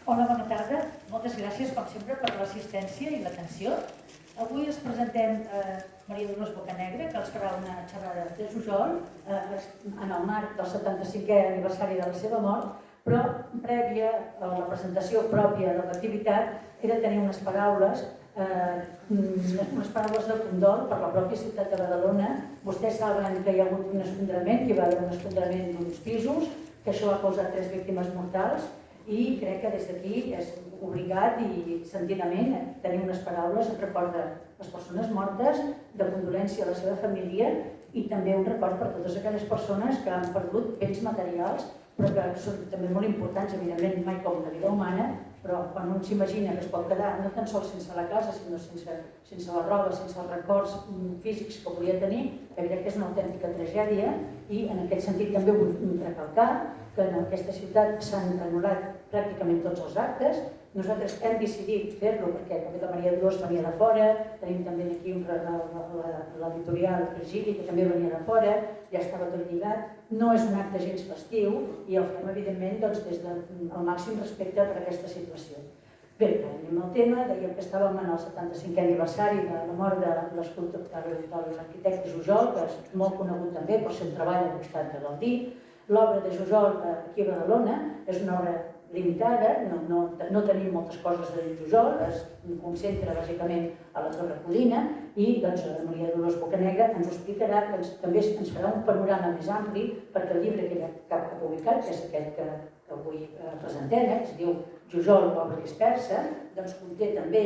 Hola, bona tarda. Moltes gràcies, com sempre, per l'assistència i l'atenció. Avui els presentem Maria Dolors Bocanegra, que els farà una xerrada de Jujol en el marc del 75è aniversari de la seva mort, però prèvia a la presentació pròpia de l'activitat era tenir unes paraules de condol per la pròpia ciutat de Badalona. Vostès saben que hi ha hagut un esfondrament, que hi va haver un esfondrament d'uns pisos, que això ha causat 3 víctimes mortals, i crec que des d'aquí és obligat i sentidament tenir unes paraules en record de les persones mortes, de condolència a la seva família i també un record per totes aquelles persones que han perdut béns materials, però que són també molt importants, evidentment, mai com la vida humana, però quan un s'imagina que es pot quedar no tan sols sense la casa, sinó sense la roba, sense els records físics que volia tenir, que crec que és una autèntica tragèdia, i en aquest sentit també vull recalcar que en aquesta ciutat s'han anul·lat pràcticament tots els actes. Nosaltres hem decidit fer-lo perquè també la Maria Dolors venia de fora, tenim també aquí l'editorial Virgili, que també venia de fora, ja estava tot lligat. No és un acte gens festiu i el fem, evidentment, des del màxim respecte per aquesta situació. Bé, anem al tema. Dèiem que estàvem en el 75è aniversari de la mort de l'arquitecte Jujol, que és molt conegut també per ser un treball al costat de Gaudí. L'obra de Jujol aquí a Badalona és una obra limitada, no tenim moltes coses de Jujol, es concentra bàsicament a la Torre Codina i la Maria Dolors Bocanegra ens ho explicarà, també ens farà un panorama més ampli perquè el llibre que ella ha publicat, que és aquest que avui presentem, que es diu Jujol, obra dispersa, doncs conté també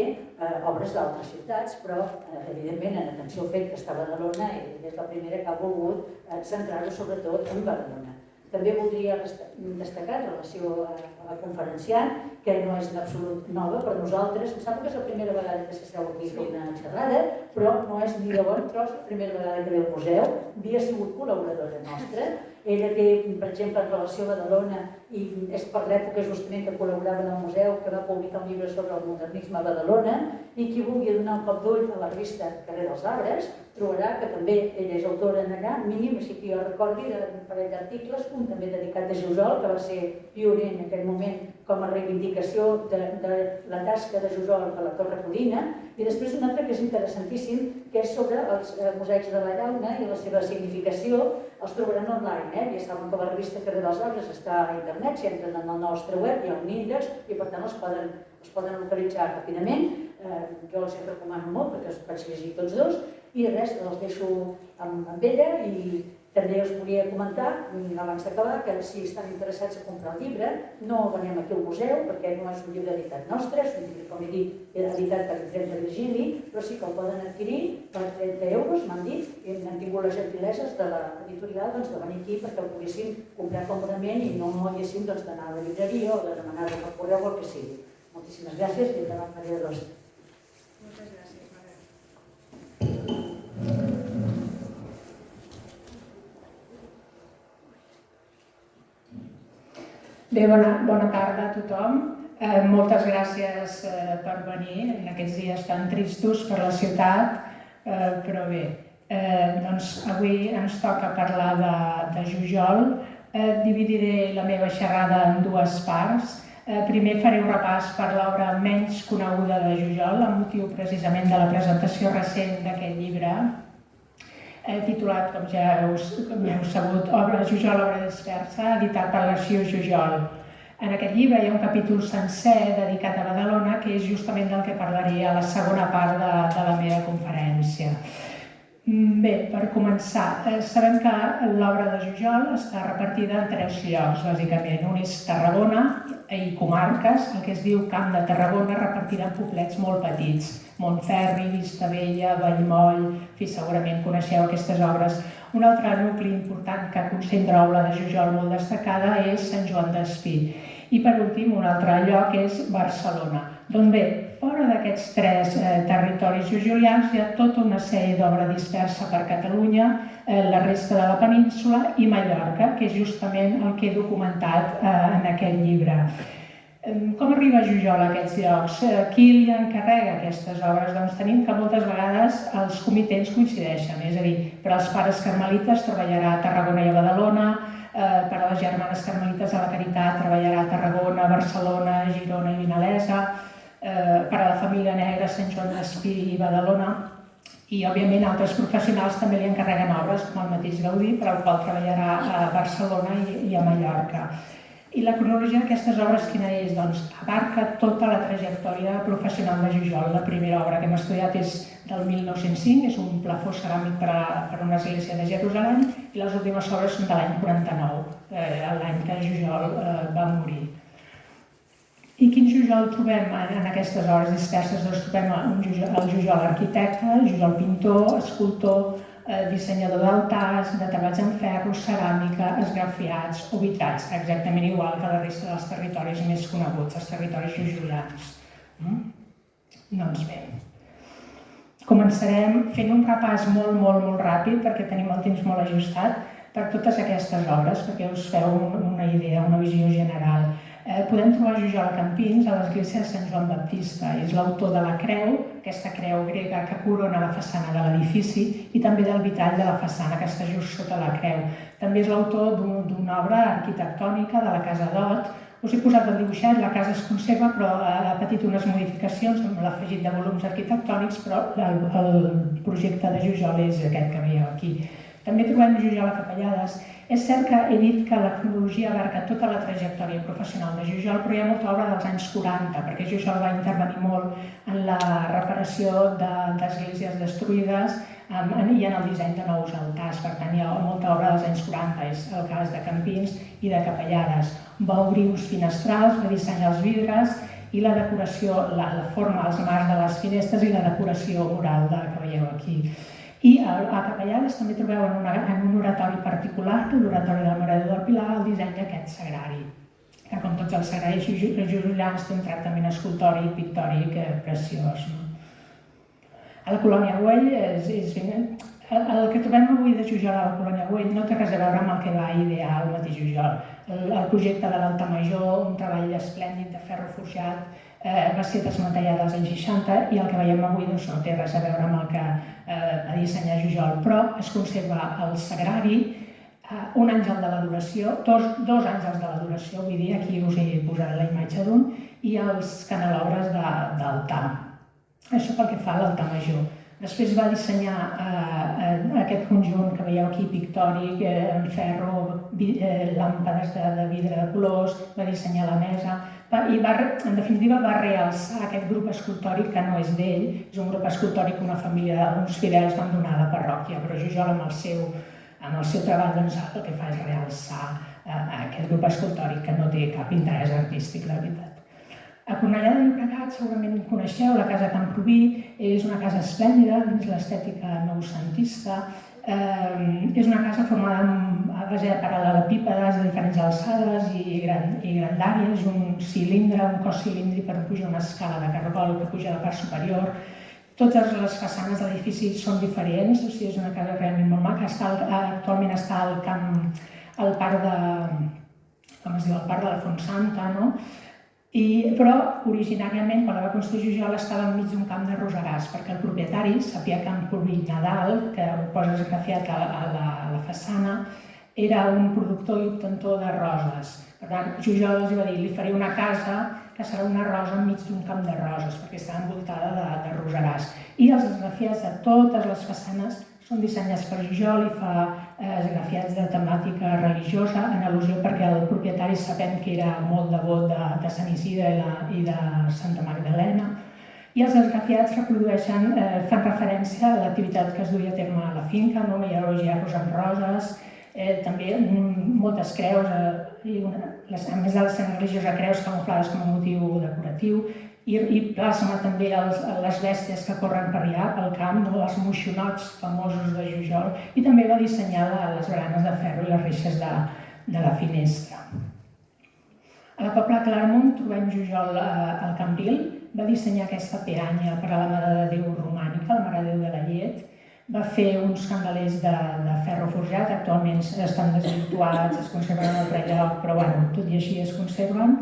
obres d'altres ciutats, però evidentment en atenció al fet que està a Badalona i és la primera que ha volgut centrar-ho sobretot en Badalona. També voldria destacar en relació a la conferenciant, que no és en absolut nova per nosaltres. Em sembla que és la primera vegada que s'asseu aquí a fer una xerrada, però no és ni de bon tros la primera vegada que ve al museu. Havia sigut col·laboradora nostra. Ella té, per exemple, en relació a Badalona, i és per l'època justament que col·laborava en el museu, que va publicar un llibre sobre el modernisme a Badalona, i qui vulgui donar un cop d'ull a la revista Carrer dels Arbres trobarà que també ella és autora en allà, mínim, així que jo recordi d'un parell d'articles, un també dedicat a Jujol, que va ser pioner en aquell moment com a reivindicació de la tasca de Jujol a la Torre Codina, i després un altre que és interessantíssim, que és sobre els mosaics de la Llauna i la seva significació. Els trobaran online, ja saben que la revista Carrer dels Arbres està a internet, si entren en el nostre web hi ha un índex i per tant els poden localitzar ràpidament. Jo els recomano molt perquè els vaig llegir tots dos i res, els deixo amb ella i també us volia comentar, abans d'acabar, que si estan interessats a comprar el llibre, no venim aquí al museu perquè no és un llibre editat nostre, és un llibre, com he dit, editat per Guillem de Virgili, però sí que el poden adquirir per 30 euros, m'han dit, i han tingut les gentileses de l'editorial de venir aquí perquè el poguessin comprar còmodament i no haguéssim d'anar a la llibreria o de demanar-ho per correu o el que sigui. Moltíssimes gràcies i endavant, Maria Dolors. Moltes gràcies, Maria. Bé, bona tarda a tothom. Moltes gràcies per venir en aquests dies tan tristos per la ciutat, però bé, doncs avui ens toca parlar de Jujol. Dividiré la meva xerrada en dues parts. Primer faré un repàs per l'obra menys coneguda de Jujol, amb motiu precisament de la presentació recent d'aquest llibre, titulat, com ja heu sabut, Jujol, obra dispersa, editat per l'Arxiu Jujol. En aquest llibre hi ha un capítol sencer dedicat a Badalona, que és justament del que parlaré a la segona part de la meva conferència. Bé, per començar, sabem que l'obra de Jujol està repartida en 3 llocs, bàsicament. Un és Tarragona i comarques, el que es diu Camp de Tarragona, repartida en poblets molt petits. Montferri, Vistabella, Vallmoll, segurament coneixeu aquestes obres. Un altre nucli important que concentra l'obra de Jujol molt destacada és Sant Joan d'Espí. I per últim, un altre lloc és Barcelona. Doncs bé, fora d'aquests 3 territoris jujolians hi ha tota una sèrie d'obra dispersa per Catalunya, la resta de la península i Mallorca, que és justament el que he documentat en aquest llibre. Com arriba Jujol a aquests llocs? Qui li encarrega aquestes obres? Doncs tenim que moltes vegades els comitents coincideixen, és a dir, per als pares carmelites treballarà a Tarragona i a Badalona, per a les germanes carmelites de la Caritat treballarà a Tarragona, Barcelona, Girona i Vinalesa, per a la família negra Sant Joan d'Espí i Badalona, i òbviament altres professionals també li encarreguen obres, com el mateix Gaudí, per al qual treballarà a Barcelona i a Mallorca. I la cronologia d'aquestes obres quina és? Doncs abarca tota la trajectòria professional de Jujol. La primera obra que hem estudiat és del 1905, és un plafó ceràmic per a una església de Jerusalem, i les últimes obres són de l'any 49, l'any que Jujol va morir. I quin Jujol trobem en aquestes obres disperses? Doncs trobem el Jujol arquitecte, el Jujol pintor, escultor, dissenyador d'altars, de treballs en ferro, ceràmica, esgrafiats o vitralls, exactament igual que la resta dels territoris més coneguts, els territoris jujolians. Doncs bé, començarem fent un repàs molt ràpid, perquè tenim el temps molt ajustat, per totes aquestes obres, perquè us feu una idea, una visió general. Podem trobar Jujol a Campins, a l'església de Sant Joan Baptista. És l'autor de la creu, aquesta creu grega que corona la façana de l'edifici, i també del vitrall de la façana, que està just sota la creu. També és l'autor d'una obra arquitectònica de la Casa d'Ot. Us he posat el dibuixet, la casa es conserva, però ha patit unes modificacions amb l'afegit de volums arquitectònics, però el projecte de Jujol és aquest que veieu aquí. També trobem Jujol a Capellades. És cert que he dit que la cronologia abarca tota la trajectòria professional de Jujol, però hi ha molta obra dels anys 40, perquè Jujol va intervenir molt en la reparació d'esglésies destruïdes i en el disseny de nous altars. Per tant, hi ha molta obra dels anys 40, és el cas de Campins i de Capellades. Va obrir uns finestrals, va dissenyar els vidres i la decoració, la forma, els marcs de les finestres i la decoració mural que veieu aquí. I a Capellades també trobeu en un oratori particular, l'oratori de la Mare de Déu del Pilar, el disseny d'aquest sagrari, que com tots els sagraris jujolians té un tractament escultòric, pictòric preciós. A la Colònia Güell, el que trobem avui de Jujol a la Colònia Güell no té res a veure amb el que va idear el mateix Jujol. El projecte de l'Alta Major, un treball esplèndid de ferro forjat, va ser desmantellat als anys 60 i el que veiem avui no té res a veure amb el que va dissenyar Jujol, però es conserva el sagrari, un àngel de l'adoració, dos àngels de l'adoració, vull dir, aquí us he posat la imatge d'un, i els canelobres d'altar. Això pel que fa a l'altar major. Després va dissenyar aquest conjunt que veieu aquí, pictòric, en ferro, làmpades de vidre de colors, va dissenyar la mesa i en definitiva va realçar aquest grup escultòric que no és d'ell, és un grup escultòric que una família, uns fidels van donar a la parròquia, però Jujol amb el seu treball el que fa és realçar aquest grup escultòric que no té cap interès artístic, la veritat. A Cornellà de Llobregat segurament coneixeu la Casa Camproví, és una casa esplèndida dins l'estètica noucentista. És una casa formada a base de paral·lelepípedes de diferents alçades i grandària. És un cilindre, un cos cilíndric per pujar una escala de cargol que puja a la part superior. Totes les façanes de l'edifici són diferents, o sigui, és una casa realment molt maca. Actualment està al parc de la Font Santa, no? Però originàriament, quan la va construir Jujol, estava enmig d'un camp de roserars, perquè el propietari, Sapià Camproví Nadal, que ho posa esgrafiat a la façana, era un productor i obtentor de roses. Per tant, Jujol els va dir, li faré una casa que serà una rosa enmig d'un camp de roses, perquè està envoltada de roserars. I els esgrafiats de totes les façanes són dissenyats per Jujol i fa esgrafiats de temàtica religiosa, en al·lusió perquè el propietari sabem que era molt devot de Sant Isidre i de Santa Magdalena. I els esgrafiats reprodueixen, fan referència a l'activitat que es duia a terme a la finca, no? Hi ha gerros amb roses, també moltes creus, a més de la escena religiosa, creus camuflades com a motiu decoratiu, i plasma també les bèsties que corren per allà, pel camp, els moixonots famosos de Jujol, i també va dissenyar les baranes de ferro i les reixes de la finestra. A la Pobla Claramunt trobem Jujol al Cambril, va dissenyar aquesta peanya per a la Mare de Déu romànica, la Mare de Déu de la Llet, va fer uns candelers de ferro forjat, actualment estan desvirtuats, es conserven en un altre lloc, però tot i així es conserven,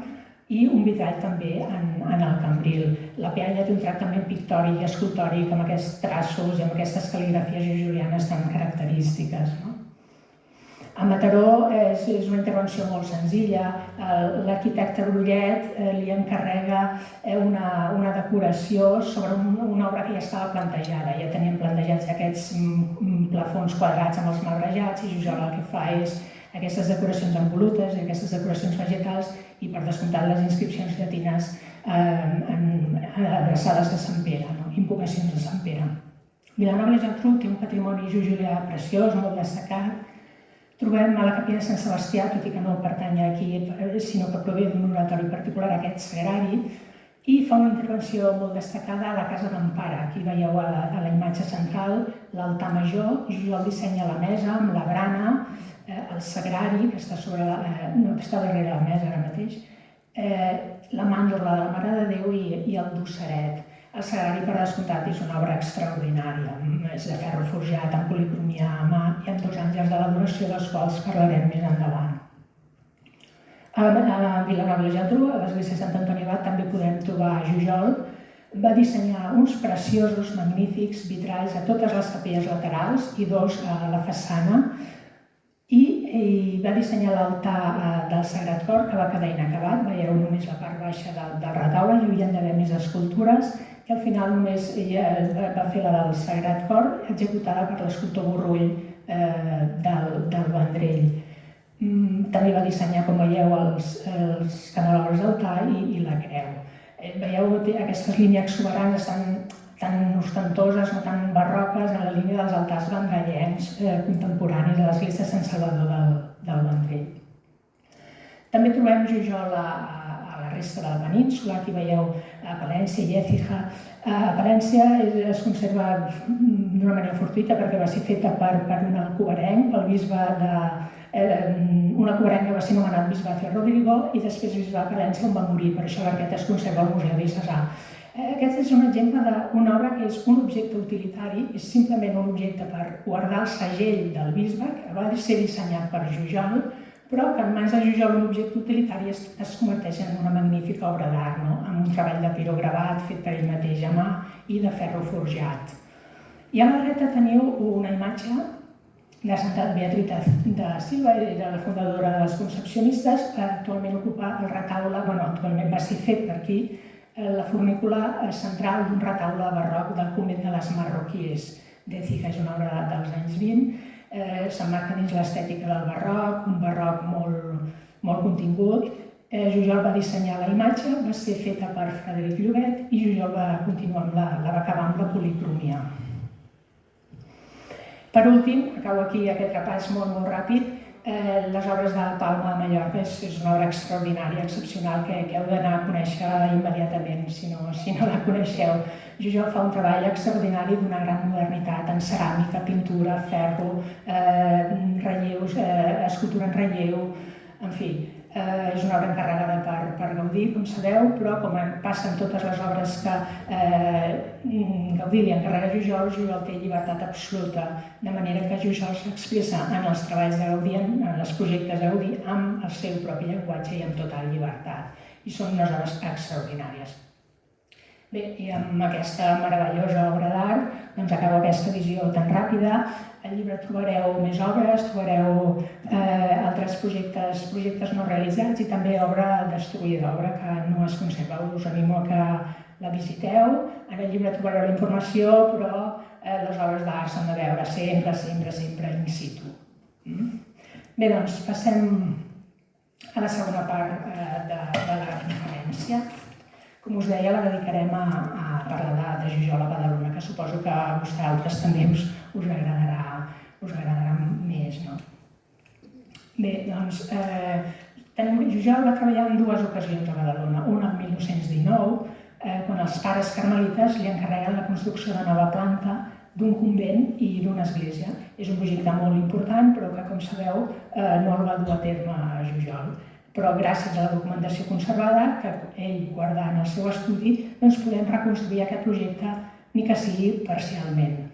i un vitrall també en el Cambril. La peanya té un tractament pictòric i escultòric amb aquests traços i amb aquestes cal·ligrafies jujolianes tan característiques. A Mataró és una intervenció molt senzilla. L'arquitecte Brullet li encarrega una decoració sobre una obra que ja estava plantejada. Ja tenien plantejats aquests plafons quadrats amb els marbrejats i Jujol el que fa és aquestes decoracions amb volutes i aquestes decoracions vegetals i, per descomptat, les inscripcions llatines adreçades a Sant Pere, invocacions a Sant Pere. Vilanova i la Geltrú té un patrimoni julià preciós, molt destacat. Trobem a la capella de Sant Sebastià, tot i que no pertany aquí, sinó que prové d'un oratori particular, aquest sagrari, i fa una intervenció molt destacada a la Casa d'Empara. Aquí veieu a la imatge central l'altar major. Jujol dissenya la mesa amb la brana, el sagrari, que està darrere la mesa ara mateix, la màndola de la Mare de Déu i el dosseret. El sagrari, per descomptat, és una obra extraordinària. És de ferro forjat, amb policromia a mà i amb 2 àngels de l'adoració, dels quals parlarem més endavant. A Vilanova i la Geltrú, a l'església de Sant Antoni Abat, també podem trobar Jujol. Va dissenyar uns preciosos, magnífics vitralls a totes les capelles laterals i 2 a la façana. I va dissenyar l'altar del Sagrat Cor, que va quedar inacabat. Veieu només la part baixa del retaule, hi havien d'haver més escultures, i al final només va fer la del Sagrat Cor, executada per l'escultor Borrull del Vendrell. També va dissenyar, com veieu, els canelobres d'altar i la creu. Veieu aquestes línies exuberants, estan tan ostentoses, no tan barroques, en la línia dels altars vendrellencs contemporanis de l'església de Sant Salvador del Vendrell. També trobem Jujol a la resta de la península. Aquí veieu a Palència i Écija. A Palència es conserva d'una manera fortuïta perquè va ser feta per un alcoverenc, pel bisbe un alcoverenc que va ser nomenat bisbe de Rodrigo i després bisbe de Palència, on va morir. Per això l'arqueta es conserva al Museu d'Icesà. Aquest és un exemple d'una obra que és un objecte utilitari, és simplement un objecte per guardar el segell del bisbe, que va ser dissenyat per Jujol, però que en mans de Jujol un objecte utilitari es converteix en una magnífica obra d'art, amb un treball de pirogravat fet per ell mateix a mà i de ferro forjat. I a la dreta teniu una imatge de Santa Beatriz de Silva, era la fundadora de les Concepcionistes, que actualment ocupa el retaule, actualment va ser fet per aquí, la fornícula central d'un retaule barroc del convent de les Marroquies d'Écija. És una obra dels anys 20. S'emmarca dins l'estètica del barroc, un barroc molt contingut. Jujol va dissenyar la imatge, va ser feta per Frederic Llobet i Jujol va continuar la va acabar amb la policromia. Per últim, acabo aquí aquest repàs molt ràpid, les obres de Palma a Mallorca. És una obra extraordinària, excepcional, que heu d'anar a conèixer immediatament si no la coneixeu. Jujol fa un treball extraordinari d'una gran modernitat en ceràmica, pintura, ferro, relleus, escultura en relleu, en fi. És una obra encarregada per Gaudí, com sabeu, però com passa en totes les obres que Gaudí li encarrega a Jujol, Jujol té llibertat absoluta, de manera que Jujol s'expressa en els treballs de Gaudí, en els projectes de Gaudí, amb el seu propi llenguatge i amb total llibertat. I són unes obres extraordinàries. Bé, i amb aquesta meravellosa obra d'art acabo aquesta visió tan ràpida. Al llibre trobareu més obres, trobareu altres projectes no realitzats i també obra destruïda, obra que no es conserva. Us animo a que la visiteu. En el llibre trobareu la informació, però les obres d'art s'han de veure sempre in situ. Bé, doncs passem a la segona part de la conferència. Com us deia, la dedicarem a parlar de Jujol a Badalona, que suposo que a vosaltres també us agradarà més, no? Bé, doncs, Jujol va treballar en 2 ocasions a Badalona. Una el 1919, quan els pares carmelites li encarreguen la construcció de nova planta d'un convent i d'una església. És un projecte molt important, però que, com sabeu, no el va dur a terme a Jujol. Però gràcies a la documentació conservada, que ell guarda en el seu estudi, doncs podem reconstruir aquest projecte, ni que sigui parcialment.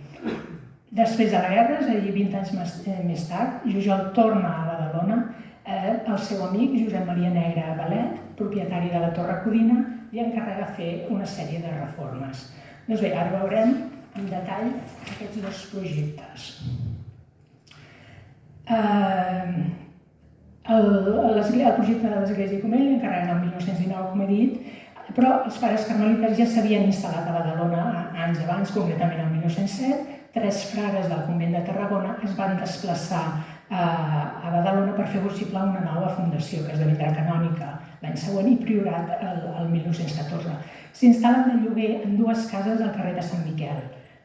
Després de la guerra, és a dir, 20 anys més tard, Jujol torna a Badalona. El seu amic, Josep Maria Negre Balet, propietari de la Torre Codina, li encarrega fer una sèrie de reformes. Doncs bé, ara veurem en detall aquests 2 projectes. El projecte de l'Església Comell l'encarreguen el 1919, com he dit, però els pares carmelites ja s'havien instal·lat a Badalona anys abans, concretament el 1907. 3 frares del convent de Tarragona es van desplaçar a Badalona per fer possible una nova fundació que esdevindrà canònica l'any següent i priorat el 1914. S'instal·len de lloguer en 2 cases al carrer de Sant Miquel,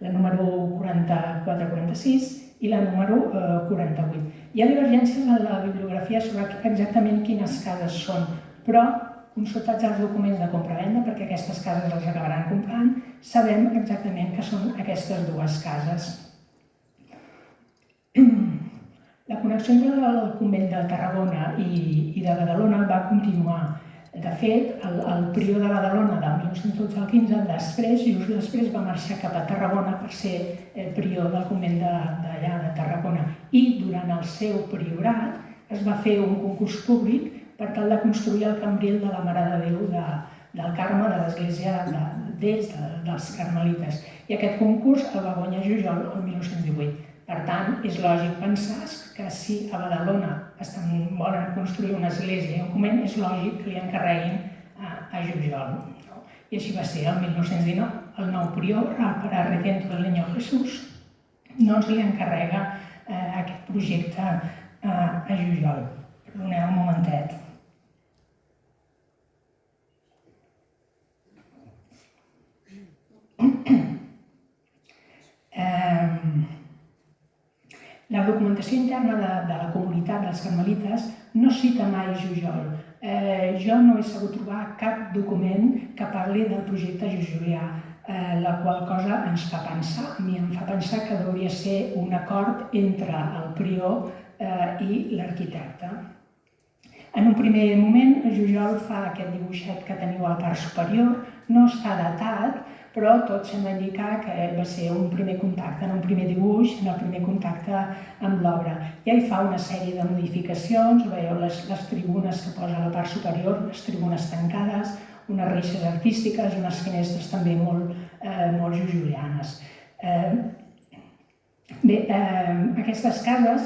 la número 44-46 i la número 48. Hi ha divergències en la bibliografia sobre exactament quines cases són, però consultats els documents de compra-venda, perquè aquestes cases les acabaran comprant, sabem exactament que són aquestes 2 cases. La connexió entre el convent de Tarragona i de Badalona va continuar. De fet, el prior de Badalona del 1912 al 15, just després va marxar cap a Tarragona per ser prior del convent d'allà de Tarragona. I durant el seu priorat es va fer un concurs públic per tal de construir el cambril de la Mare de Déu del Carme de l'església dels carmelites. I aquest concurs el va guanyar Jujol el 1918. Per tant, és lògic pensar que si a Badalona volen construir una església i un convent, és lògic que li encarreguin a Jujol. I així va ser el 1919. El nou prior, per Arredento del Niño Jesús, doncs li encarrega aquest projecte a Jujol. Perdoneu un momentet. La documentació interna de la comunitat dels carmelites no cita mai Jujol. Jo no he sabut trobar cap document que parli del projecte jujulià, la qual cosa ens fa pensar, a mi em fa pensar que hauria de ser un acord entre el prior i l'arquitecte. En un primer moment, Jujol fa aquest dibuixet que teniu a la part superior, no està datat, però tot sembla indicar que va ser un primer contacte, en un primer dibuix, en el primer contacte amb l'obra. Ja hi fa una sèrie de modificacions, veieu les tribunes que posa a la part superior, unes tribunes tancades, unes reixes artístiques, unes finestres també molt jujulianes. Bé, aquestes cases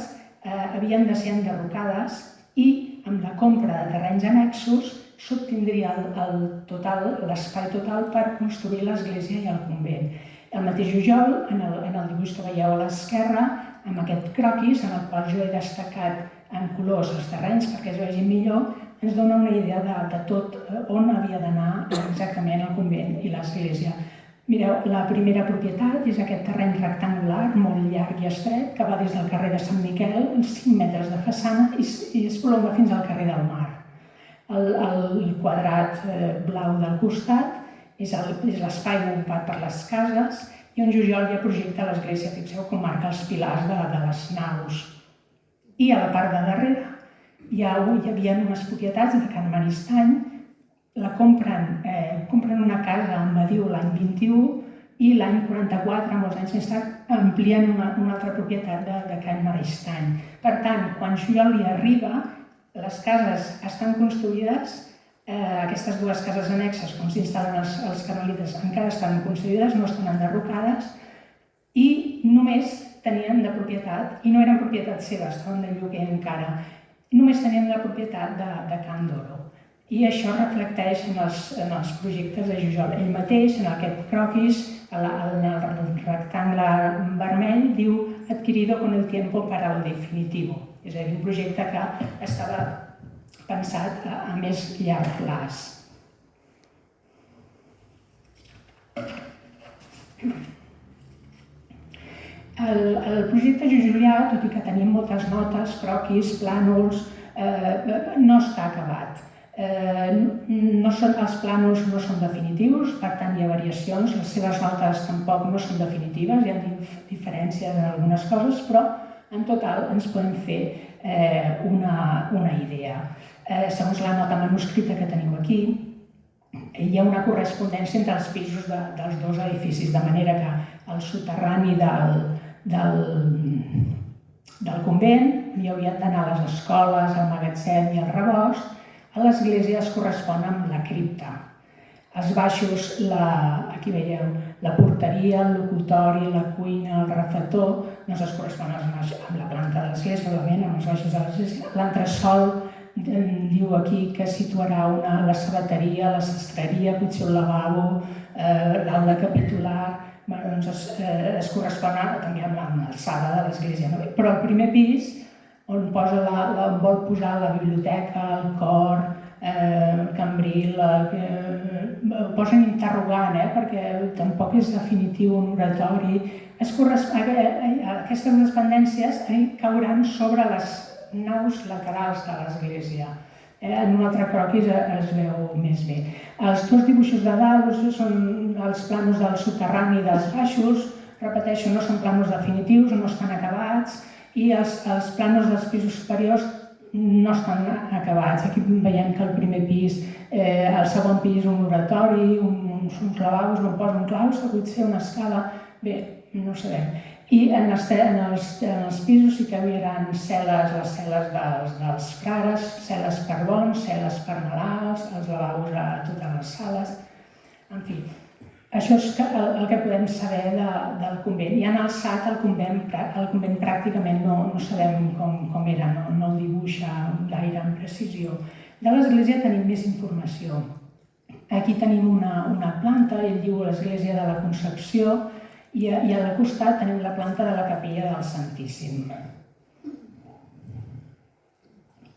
havien de ser enderrocades i amb la compra de terrenys annexos s'obtindria l'espai total per construir l'església i el convent. El mateix Jujol, en el dibuix que veieu a l'esquerra, amb aquest croquis, en el qual jo he destacat en colors els terrenys perquè es vegin millor, ens dona una idea de tot on havia d'anar exactament el convent i l'església. Mireu, la primera propietat és aquest terreny rectangular, molt llarg i estret, que va des del carrer de Sant Miquel, 5 metres de façana, i es prolonga fins al carrer del Mar. El quadrat blau del costat és l'espai ocupat per les cases i on Jujol ja projecta l'església, fixeu com marca els pilars de les naus. I a la part de darrere hi havia unes propietats de Can Maristany, la compren una casa en Badiu l'any 21 i l'any 44, molts anys més tard, amplien una altra propietat de Can Maristany. Per tant, quan Jujol hi arriba, les cases estan construïdes, aquestes 2 cases annexes on s'instal·len els carmelites encara estan construïdes, no estan enderrocades i només tenien de propietat, i no eren propietat seva, estaven de lloguer encara, només tenien la propietat de Can Doro. I això reflecteix en els projectes de Jujol. Ell mateix, en aquest croquis, en el rectangle vermell, diu adquirido con el tiempo para lo definitivo. És a dir, un projecte que estava pensat a més llarg plaç. El projecte jujulià, tot i que tenim moltes notes, croquis, plànols, no està acabat. Els plànols no són definitius, per tant hi ha variacions, les seves notes tampoc no són definitives, hi ha diferències en algunes coses, però en total ens podem fer una idea. Segons la nota manuscrita que teniu aquí, hi ha una correspondència entre els pisos dels 2 edificis, de manera que el soterrani del convent hi haurien d'anar a les escoles, al magatzem i al rebost. A l'església es correspon amb la cripta. Els baixos, aquí veieu, la porteria, el locutori, la cuina, el refetor, doncs es correspon amb la planta de l'església, òbviament, amb els baixos de l'església. L'entresòl diu aquí que situarà la sabateria, la sastreria, potser un lavabo, l'aula capitular. Doncs es correspon també amb l'alçada de l'església. Però el primer pis, on vol posar la biblioteca, el cor, el cambril, ho posen interrogant, perquè tampoc és definitiu un oratori. Aquestes dependències cauran sobre les naus laterals de l'església. En un altre croquis es veu més bé. Els dos dibuixos de dalt són els planos del soterrani i dels baixos. Repeteixo, no són planos definitius, no estan acabats, i els planos dels pisos superiors no estan acabats. Aquí veiem que el primer pis, el segon pis, un oratori, uns lavabos, no posen claus, potser una escala, bé, no ho sabem. I en els pisos sí que hi haurà cel·les, les cel·les dels frares, cel·les per bons, cel·les per malalts, els lavabos a totes les sales. En fi, això és el que podem saber del convent. I en el SAT el convent pràcticament no sabem com era, no el dibuixa gaire amb precisió. De l'església tenim més informació. Aquí tenim una planta, ell diu l'església de la Concepció, i al costat tenim la planta de la capella del Santíssim.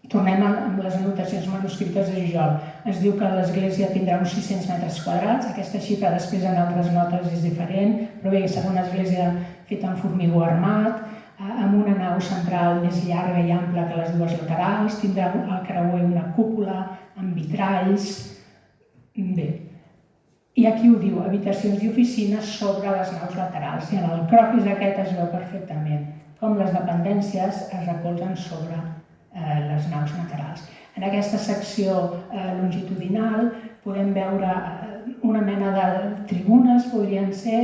Tornem amb les anotacions manuscrites de Jujol. Es diu que l'església tindrà uns 600 metres quadrats. Aquesta xifra després en altres notes és diferent, però bé, serà una església feta amb formigó armat, amb una nau central més llarga i ampla que les dues laterals. Tindrà al creuer una cúpula amb vitralls. Bé. I aquí ho diu, habitacions i oficines sobre les naus laterals. I en el croquis aquest es veu perfectament com les dependències es recolzen sobre les naus laterals. En aquesta secció longitudinal podem veure una mena de tribunes, podrien ser,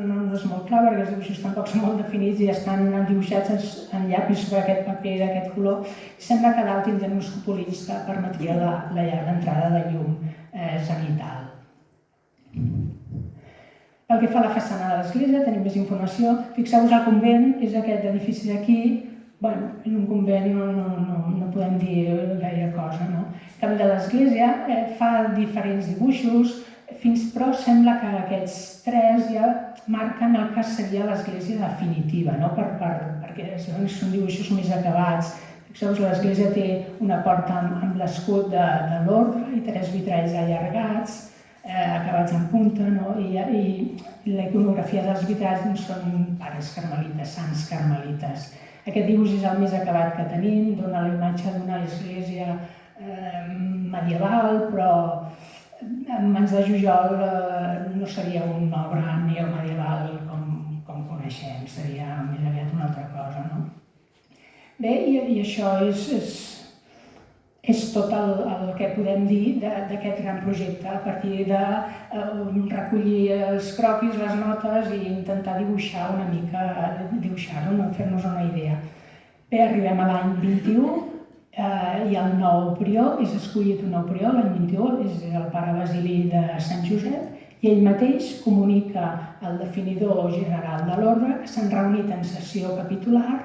no és molt clar perquè els dibuixos tampoc són molt definits i estan dibuixats en llapis sobre aquest paper d'aquest color. Sembla que dalt tindrem uns cupolins que permetria la llarga entrada de llum zenital. Pel que fa a la façana de l'església, tenim més informació. Fixeu-vos, el convent és aquest edifici d'aquí. Bueno, en un convent no podem dir gaire cosa, no? En canvi, de l'església fa diferents dibuixos, però sembla que aquests tres ja marquen el que seria l'església definitiva, no? Perquè són dibuixos més acabats. Fixeu-vos, l'església té una porta amb l'escut de l'ordre i tres vitralls allargats, acabats en punta, i la iconografia dels vitralls són pares carmelites, sants carmelites. Aquest dibuix és el més acabat que tenim, dona la imatge d'una església medieval, però en mans de Jujol no seria una obra neomedieval com coneixem, seria més aviat una altra cosa, no? Bé, i això és tot el que podem dir d'aquest gran projecte, a partir de recollir els croquis, les notes i intentar dibuixar una mica, dibuixar-ho, fer-nos una idea. Bé, arribem a l'any 21 i el nou prior, és escollit un nou prior, l'any 21, és el pare Basilí de Sant Josep, i ell mateix comunica al definidor general de l'ordre que s'han reunit en sessió capitular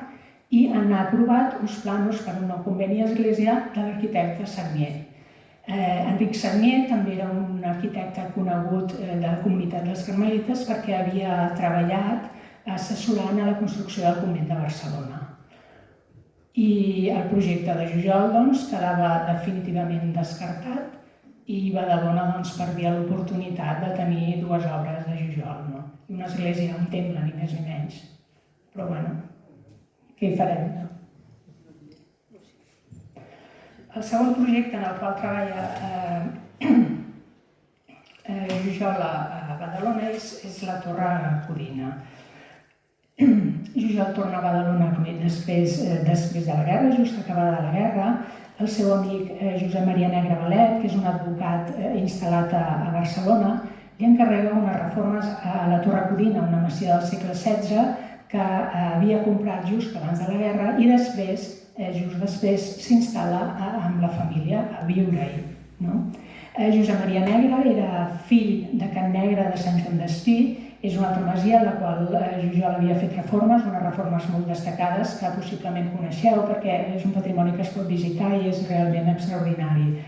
i han aprovat uns planos per a un nou convent i església de l'arquitecte Sagnier. Enric Sagnier també era un arquitecte conegut de la comunitat dels carmelites perquè havia treballat assessorant a la construcció del convent de Barcelona. I el projecte de Jujol quedava definitivament descartat i Badalona perdia l'oportunitat de tenir dues obres de Jujol. Una església, un temple, ni més ni menys. Però bueno, què hi farem? El segon projecte en el qual treballa Jujol a Badalona és la Torre Codina. Jujol torna a Badalona després de la guerra, just acabada la guerra. El seu amic Josep Maria Negre Valet, que és un advocat instal·lat a Barcelona, li encarrega unes reformes a la Torre Codina, una masia del segle XVI, que havia comprat just abans de la guerra i després, just després, s'instal·la amb la família a viure-hi. Josep Maria Negre era fill de Can Negre de Sant Joan d'Espí És una altra masia en la qual Jujol havia fet reformes, unes reformes molt destacades que possiblement coneixeu perquè és un patrimoni que es pot visitar i és realment extraordinari.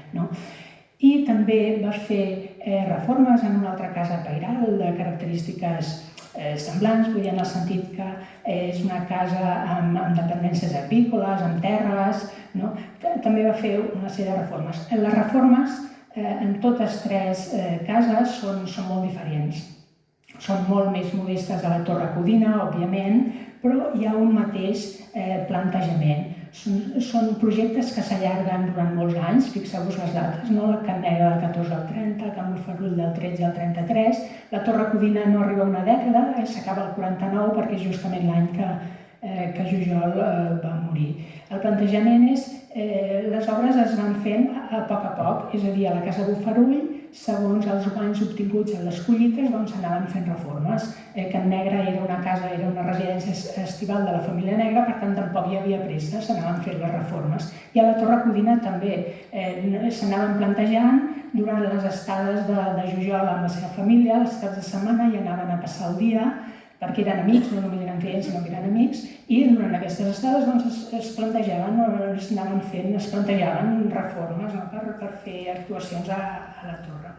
I també va fer reformes en una altra casa pairal de característiques semblants, vull dir, en el sentit que és una casa amb dependències agrícoles, amb terres, també va fer una sèrie de reformes. Les reformes en totes tres cases són molt diferents. Són molt més modestes a la Torre Codina, òbviament, però hi ha un mateix plantejament. Són projectes que s'allarguen durant molts anys, fixeu-vos les dates, la Can Negre del 14 al 30, el Can Bofarull del 13 al 33, la Torre Codina no arriba a una dècada, s'acaba el 49 perquè és justament l'any que Jujol va morir. El plantejament és les obres es van fent a poc, és a dir, a la Casa Bofarull, segons els guanys obtinguts a les collites, s'anaven fent reformes. Can Negre era una residència estival de la família Negra, per tant tampoc hi havia pressa, s'anaven fent les reformes. I a la Torre Codina també s'anaven plantejant durant les estades de Jujol amb la seva família, els caps de setmana hi anaven a passar el dia, perquè eren amics, no només eren clients, sinó que eren amics, i durant aquestes estades es plantejaven reformes per fer actuacions a la torre.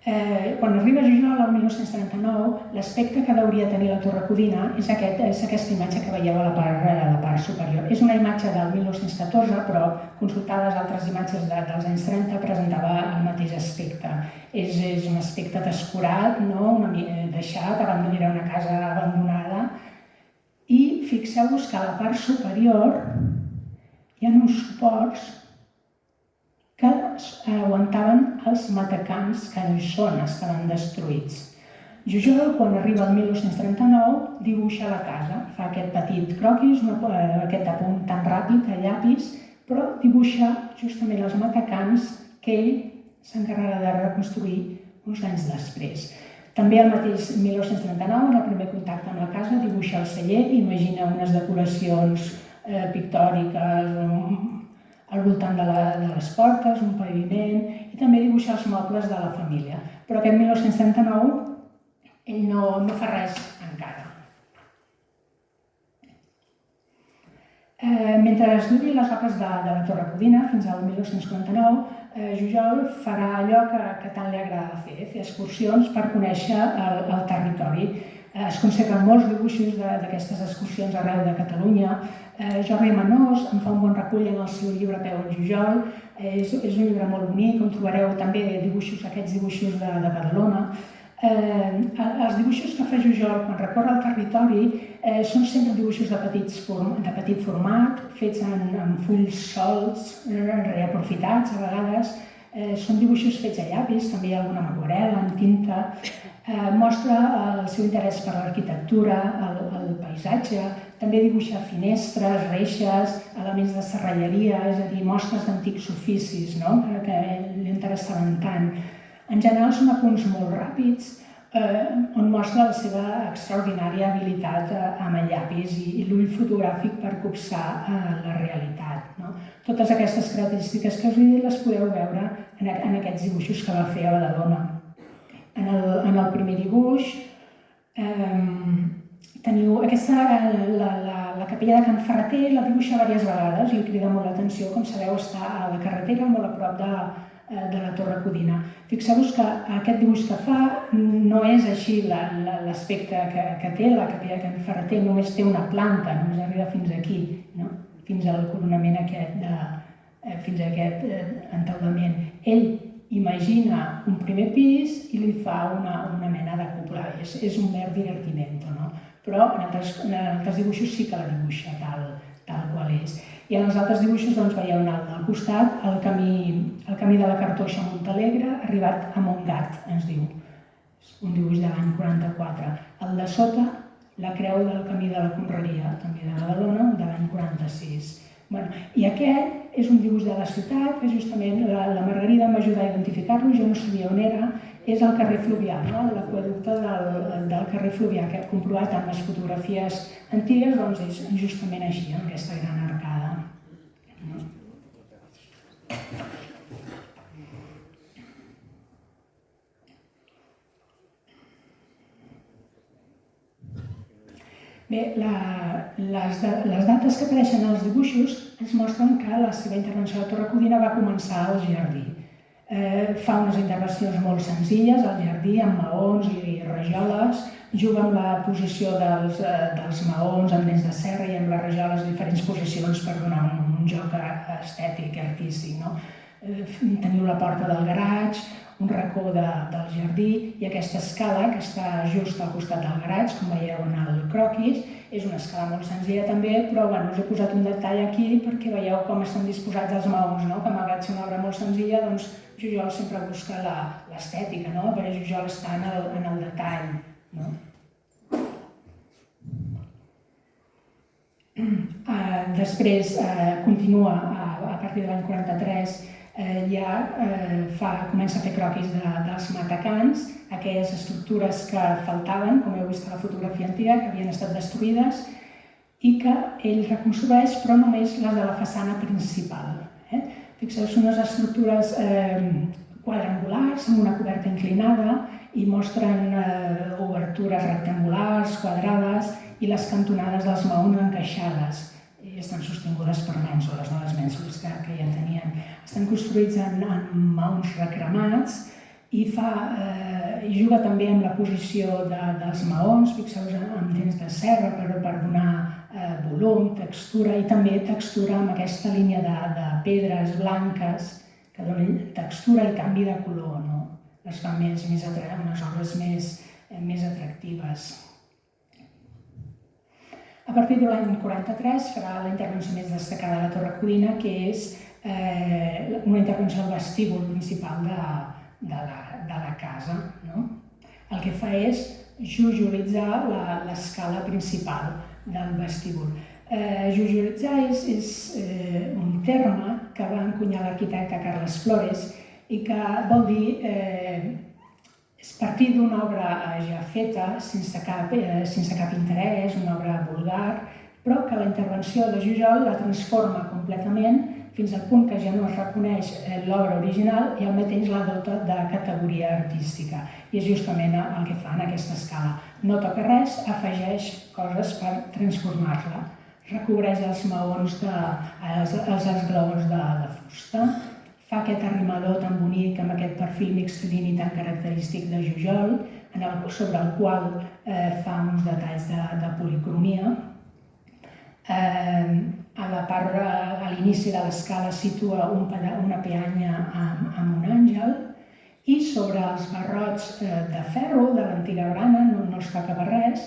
Quan arriba Jujol el 1939, l'aspecte que hauria de tenir la Torre Codina és aquesta imatge que veieu a la part superior. És una imatge del 1914, però consultades altres imatges dels anys 30 presentava el mateix aspecte. És un aspecte descurat, deixat, era una casa abandonada. I fixeu-vos que a la part superior hi ha uns suports que aguantaven els matacans que no hi són, estaven destruïts. Jujol, quan arriba el 1939, dibuixa la casa, fa aquest petit croquis, aquest apunt tan ràpid a llapis, però dibuixa justament els matacans que ell s'encarrega de reconstruir uns anys després. També el mateix 1939, en el primer contacte amb la casa, dibuixa el celler, imagina unes decoracions pictòriques al voltant de les portes, un paviment, i també dibuixar els mobles de la família. Però aquest 1939 ell no fa res encara. Mentre es durin les obres de la Torre Codina, fins al 1949, Jujol farà allò que tant li agrada fer excursions per conèixer el territori. Es conserven molts dibuixos d'aquestes excursions arreu de Catalunya. Jordi Manós en fa un bon recull en el seu llibre Peu en Jujol. És un llibre molt bonic, on trobareu també aquests dibuixos de Badalona. Els dibuixos que fa Jujol quan recorre el territori són sempre dibuixos de petit format, fets en fulls solts, reaprofitats a vegades. Són dibuixos fets a llapis, també hi ha alguna amb aquarel·la, amb tinta. Mostra el seu interès per l'arquitectura, el paisatge, també dibuixa finestres, reixes, elements de serralleria, és a dir, mostres d'antics oficis que li interessaven tant. En general són apunts molt ràpids, on mostra la seva extraordinària habilitat amb el llapis i l'ull fotogràfic per copsar la realitat. Totes aquestes característiques que us he dit les podeu veure en aquests dibuixos que va fer a Badalona. En el primer dibuix teniu la capella de Can Ferreter, la dibuixa diverses vegades, li crida molt l'atenció, com sabeu està a la carretera, molt a prop de la Torre Codina. Fixeu-vos que aquest dibuix que fa no és així l'aspecte que té la capella de Can Ferreter, només té una planta, només arriba fins aquí, fins al coronament aquest, fins a aquest entaulament. Ell imagina un primer pis i li fa una mena de cúpula. És un mer divertiment, però en altres dibuixos sí que la dibuixa tal qual és. I en els altres dibuixos veieu al costat el camí de la Cartoixa a Montalegre, arribat a Montgat, ens diu. És un dibuix de l'any 44. El de sota, la creu del camí de la Conreria, també de Badalona, de l'any 46. I aquest és un dibuix de la ciutat, que justament la Margarida em va ajudar a identificar-lo, jo no sabia on era, és el carrer Fluvià, l'aqueducte del carrer Fluvià, que he comprovat en les fotografies antigues, és justament així, amb aquesta gran arcada. Bé, les dates que apareixen als dibuixos ens mostren que la seva intervenció a la Torre Codina va començar al jardí. Fa unes intervencions molt senzilles al jardí, amb maons i rajoles, juga amb la posició dels maons amb dents de serra i amb les rajoles en diferents posicions per donar un joc estètic, artístic. Teniu la porta del garatge, un racó del jardí i aquesta escala que està just al costat del garatge, com veieu en el croquis. És una escala molt senzilla també, però us he posat un detall aquí perquè veieu com estan disposats els maons, que malgrat ser una obra molt senzilla, doncs Jujol sempre busca l'estètica, perquè Jujol està en el detall. Després continua, a partir de l'any 43, comença a fer croquis dels matacans, aquelles estructures que faltaven, com heu vist a la fotografia antiga, que havien estat destruïdes i que ell reconstrueix, però només les de la façana principal. Fixeu, són unes estructures quadrangulars amb una coberta inclinada i mostren obertures rectangulars, quadrades i les cantonades dels maons encaixades. I estan sostingudes per mènsules, les mènsules que ja tenien. Estan construïts en maons recremats i juga també amb la posició dels maons, fixeu-vos amb dents de serra per donar volum, textura i també textura amb aquesta línia de pedres blanques que donen textura i canvi de color. Les fan unes obres més atractives. A partir de l'any 43 farà la intervenció més destacada de la Torre Codina, que és una intervenció al vestíbul principal de la casa. El que fa és jujolitzar l'escala principal del vestíbul. Jujolitzar és un terme que va encunyar l'arquitecte Carles Flores i que vol dir és partir d'una obra ja feta, sense cap interès, una obra vulgar, però que la intervenció de Jujol la transforma completament fins al punt que ja no es reconeix l'obra original i al mateix la dota de categoria artística. I és justament el que fa en aquesta escala. No toca res, afegeix coses per transformar-la. Recobreix els maons, els esglaons de fusta, fa aquest arrimador tan bonic amb aquest perfil mixtilini tan característic de Jujol, sobre el qual fa uns detalls de policromia. A l'inici de l'escala situa una peanya amb un àngel i sobre els barrots de ferro de l'antiga barana, no es toca per res,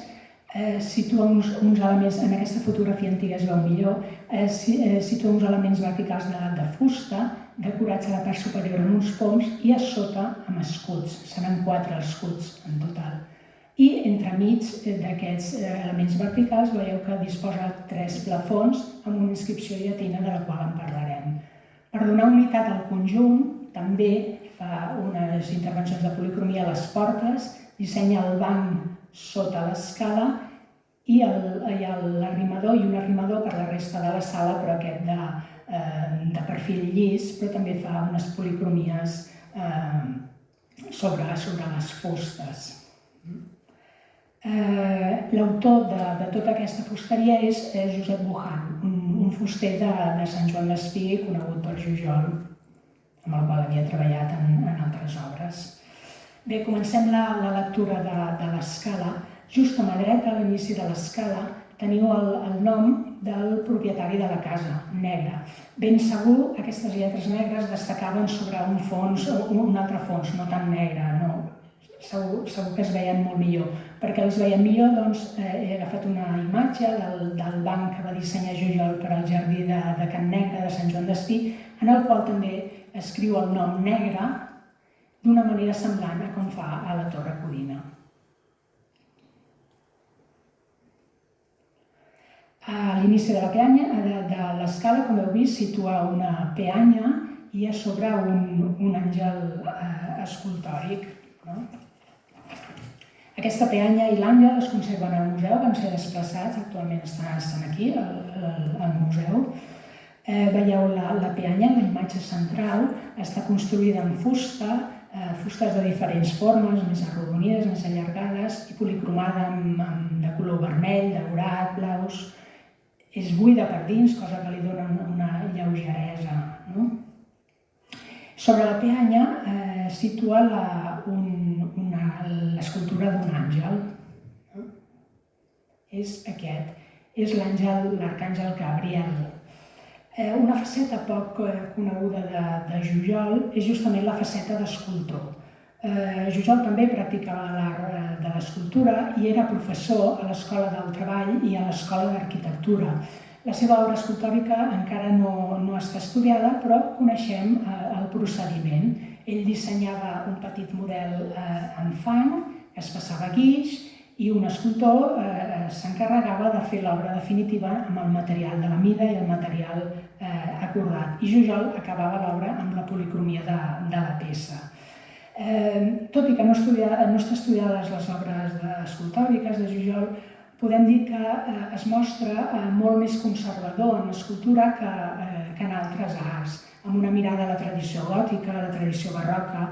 situa uns elements, en aquesta fotografia antiga es veu millor, situa uns elements verticals de fusta decorats a la part superior amb uns poms i a sota amb escuts. Seran 4 escuts en total. I entremig d'aquests elements verticals veieu que disposa 3 plafons amb una inscripció llatina de la qual en parlarem. Per donar unitat al conjunt, també fa unes intervencions de policromia a les portes, dissenya el banc sota l'escala i l'arrimador i un arrimador per la resta de la sala, però aquest de perfil llis, però també fa unes policromies sobre les fustes. L'autor de tota aquesta fusteria és Josep Bojan, un fuster de Sant Joan d'Espí, conegut per Jujol, amb el qual havia treballat en altres obres. Bé, comencem la lectura de l'escala. Just a mà dreta, a l'inici de l'escala, teniu el nom del propietari de la casa, Negre. Ben segur, aquestes lletres negres destacaven sobre un altre fons, no tan negre, no. Segur que es veien molt millor. Perquè els veiem millor, doncs, he agafat una imatge del banc que va dissenyar Jujol per al jardí de Can Negre de Sant Joan d'Espí, en el qual també escriu el nom Negre d'una manera semblant a com fa a la Torre Codina. A l'inici de la peanya, de l'escala, com heu vist, situa una peanya i a sobre un àngel escultòric. Aquesta peanya i l'àngel es conserven al museu, van ser desplaçats, actualment estan aquí, al museu. Veieu la peanya, la imatge central, està construïda en fusta, fustes de diferents formes, més arrodonides, més allargades i policromada de color vermell, daurat, blaus. És buida per dins, cosa que li dona una lleugeresa. Sobre la peanya situa l'escultura d'un àngel. És aquest, és l'arcàngel Gabriel. Una faceta poc coneguda de Jujol és justament la faceta d'escultor. Jujol també practicava l'art de l'escultura i era professor a l'Escola del Treball i a l'Escola d'Arquitectura. La seva obra escultòrica encara no està estudiada, però coneixem el procediment. Ell dissenyava un petit model en fang, es passava guix, i un escultor s'encarregava de fer l'obra definitiva amb el material de la mida i el material acordat. I Jujol acabava l'obra amb la policromia de la peça. Tot i que no està estudiades les obres escultòriques de Jujol, podem dir que es mostra molt més conservador en l'escultura que en altres arts, amb una mirada a la tradició gòtica, a la tradició barroca,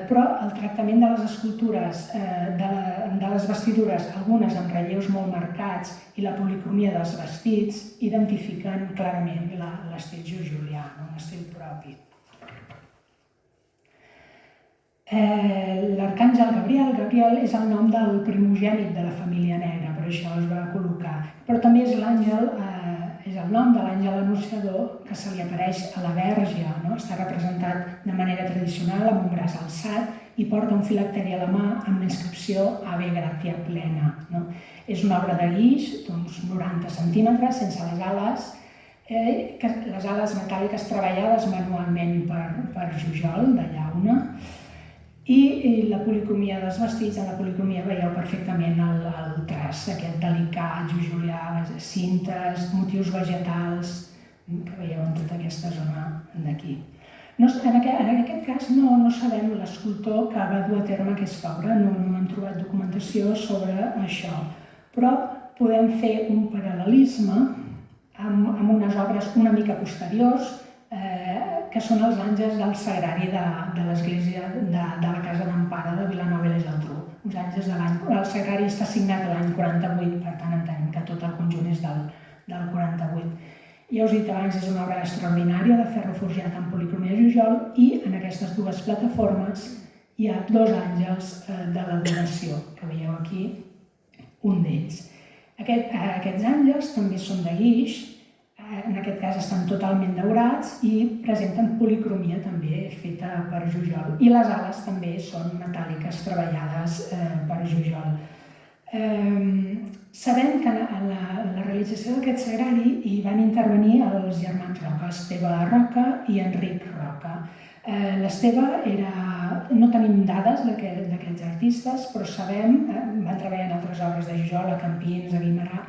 però el tractament de les escultures, de les vestidures, algunes amb relleus molt marcats, i la policromia dels vestits identifiquen clarament l'estil jujulià, un estil propi. L'arcàngel Gabriel és el nom del primogènit de la família negra, per això es va col·locar, però també és el nom de l'àngel anunciador que se li apareix a la Verge. Està representat de manera tradicional amb un braç alçat i porta un filacteri a la mà amb la inscripció Ave Gratia Plena. És una obra de guix d'uns 90 centímetres, sense les ales metàl·liques treballades manualment per Jujol, de llauna, i la policromia dels vestits. En la policromia veieu perfectament el traç, aquest delicat, jujulià, cintes, motius vegetals, que veieu en tota aquesta zona d'aquí. En aquest cas no sabem l'escultor que va dur a terme aquesta obra, no hem trobat documentació sobre això, però podem fer un paral·lelisme amb unes obres una mica posteriors, que són els àngels del sagrari de l'església de la Casa d'Empara de Vilanova i la Geltrú. Uns àngels el sagrari està signat l'any 48, per tant entenem que tot el conjunt és del 48. Ja us he dit abans, és una obra extraordinària de ferro forjat amb policromia Jujol, i en aquestes dues plataformes hi ha dos àngels de l'adoració, que veieu aquí, un d'ells. Aquests àngels també són de guix, en aquest cas estan totalment daurats i presenten policromia també feta per Jujol. I les ales també són metàl·liques treballades per Jujol. Sabem que en la realització d'aquest sagrari hi van intervenir els germans Roca, Esteve Roca i Enric Roca. L'Esteve no tenim dades d'aquests artistes, però sabem, van treballar en altres obres de Jujol, a Campins, a Guimerà,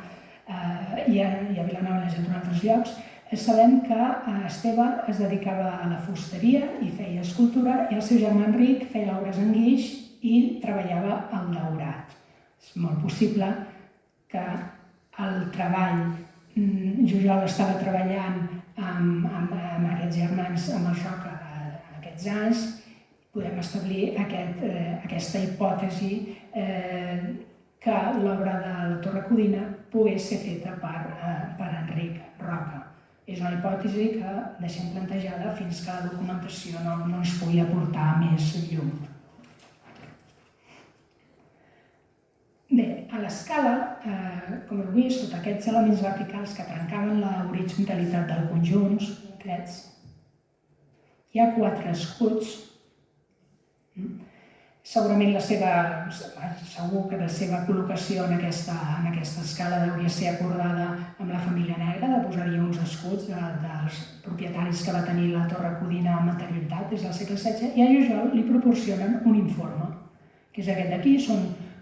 i a Vilanova i la Geltrú en altres llocs. Sabem que Esteve es dedicava a la fusteria i feia escultura, i el seu germà Enric feia obres en guix i treballava el daurat. És molt possible que el treball, Jujol estava treballant amb aquests germans, amb els Roca, en aquests anys. Podem establir aquesta hipòtesi que l'obra de la Torre Codina pogués ser feta per Enric Roca. És una hipòtesi que deixem plantejada fins que la documentació no ens pugui aportar més llum. Bé, a l'escala, com heu vist, tots aquests elements verticals que trencaven l'horitzontalitat del conjunt, hi ha 4 escuts. Segurament segur que la seva col·locació en aquesta escala hauria ser acordada amb la família negra, de posar-hi uns escuts dels propietaris que va tenir la Torre Codina amb anterioritat des del segle XVI, i a Jujol li proporcionen un informe, que és aquest d'aquí. Són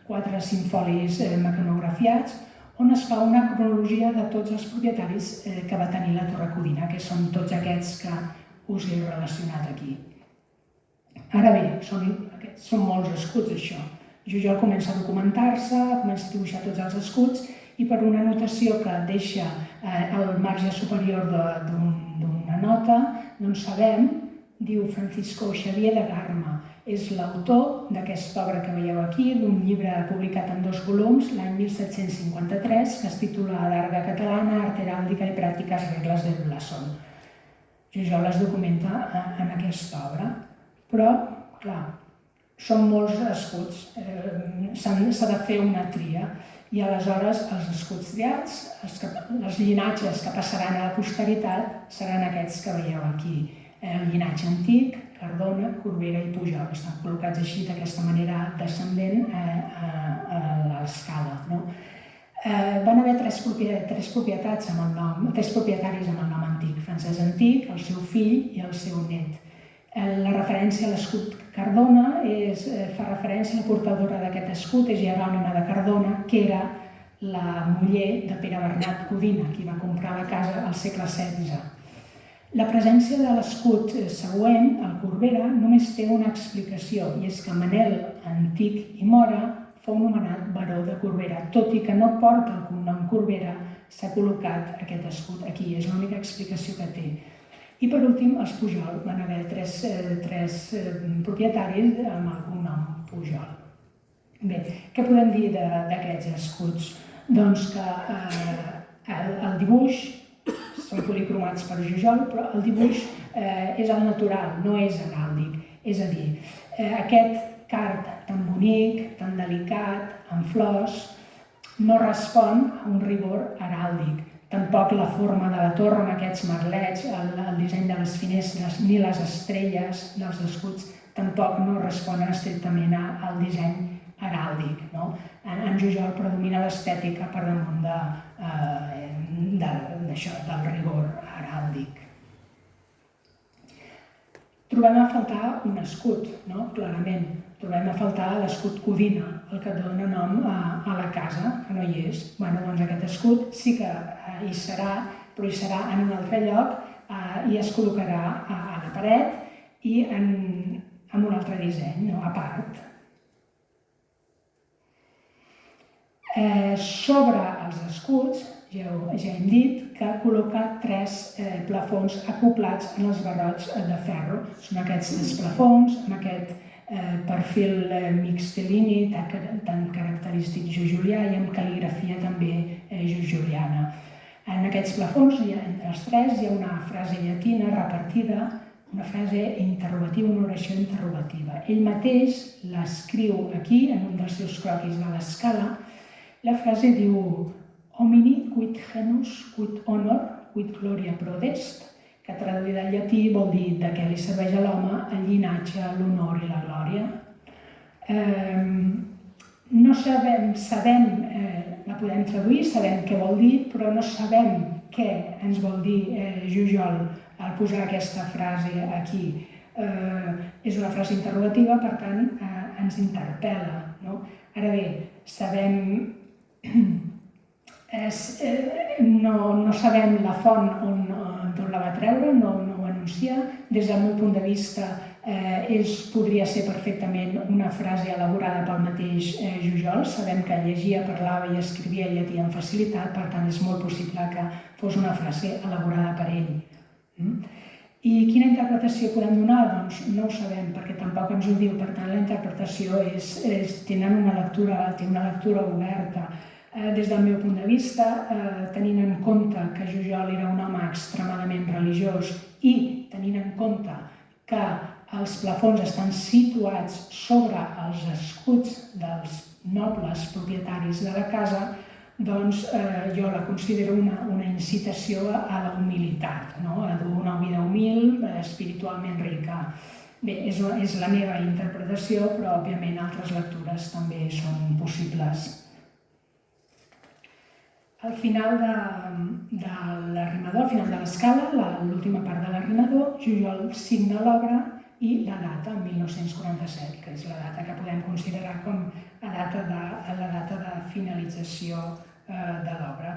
4 simfolis mecanografiats on es fa una cronologia de tots els propietaris que va tenir la Torre Codina, que són tots aquests que us he relacionat aquí. Ara bé, són molts escuts, això. Jujol comença a documentar-se, comença a dibuixar tots els escuts, i per una anotació que deixa al marge superior d'una nota, doncs sabem, diu Francisco Xavier de Garma, És l'autor d'aquesta obra que veieu aquí, d'un llibre publicat en 2 volums l'any 1753, que es titula Darga catalana, art heràldica i pràctiques regles del blasón. Jujol es documenta en aquesta obra, però, clar, són molts escuts, s'ha de fer una tria, i aleshores els escuts triats, els llinatges que passaran a la posteritat seran aquests que veieu aquí. El llinatge antic, Cardona, Corbera i Pujol, estan col·locats així d'aquesta manera descendent a l'escala. Van haver 3 propietaris amb el nom antic, Francesc Antic, el seu fill i el seu net. La referència a l'escut Cardona fa referència a la portadora d'aquest escut, és Jerònima de Cardona, que era la muller de Pere Bernat Codina, qui va comprar la casa al segle XVI. La presència de l'escut següent, el Corbera, només té una explicació, i és que Manel Antic i Mora fou nomenat baró de Corbera, tot i que no porta el cognom Corbera, s'ha col·locat aquest escut aquí, és l'única explicació que té. I per últim, els Pujol, van haver 3 propietaris amb el cognom Pujol. Bé, què podem dir d'aquests escuts? Doncs que el dibuix, són policromats per Jujol, però el dibuix és el natural, no és heràldic. És a dir, aquest card tan bonic, tan delicat, amb flors, no respon a un rigor heràldic. Tampoc la forma de la torre amb aquests merlets, el disseny de les finestres, ni les estrelles dels escuts tampoc no responen estrictament al disseny heràldic. En Jujol predomina l'estètica per damunt del rigor heràldic. Trobem a faltar un escut, clarament. Trobem a faltar l'escut Codina, el que dona nom a la casa, que no hi és. Doncs aquest escut sí que hi serà, però hi serà en un altre lloc i es col·locarà a la paret i amb un altre disseny, a part. Sobre els escuts, ja hem dit que col·loca 3 plafons acoblats en els barrots de ferro. Són aquests 3 plafons, amb aquest perfil mixtilini tan característic jujulià i amb cal·ligrafia també jujuliana. En aquests plafons, entre els 3, hi ha una frase llatina repartida, una frase interrogativa, una oració interrogativa. Ell mateix l'escriu aquí, en un dels seus croquis de l'escala. La frase diu Homini quid genus, quid honor, quid gloria prodest, que traduïda al llatí vol dir de què li serveix a l'home el llinatge, l'honor i la glòria. No sabem, la podem traduir, sabem què vol dir, però no sabem què ens vol dir Jujol al posar aquesta frase aquí. És una frase interrogativa, per tant, ens interpel·la. Ara bé, no sabem la font d'on la va treure, no ho anuncia. Des del meu punt de vista, podria ser perfectament una frase elaborada pel mateix Jujol. Sabem que llegia, parlava i escrivia llatí amb facilitat, per tant és molt possible que fos una frase elaborada per ell. I quina interpretació podem donar? Doncs no ho sabem, perquè tampoc ens ho diu. Per tant, la interpretació té una lectura oberta. Des del meu punt de vista, tenint en compte que Jujol era un home extremadament religiós i tenint en compte que els plafons estan situats sobre els escuts dels nobles propietaris de la casa, doncs jo la considero una incitació a la humilitat, a dur una vida humil, espiritualment rica. Bé, és la meva interpretació, però òbviament altres lectures també són possibles. Al final de l'arrimador, al final de l'escala, l'última part de l'arrimador, Jujol signa l'obra i la data, 1947, que és la data que podem considerar com la data de finalització de l'obra.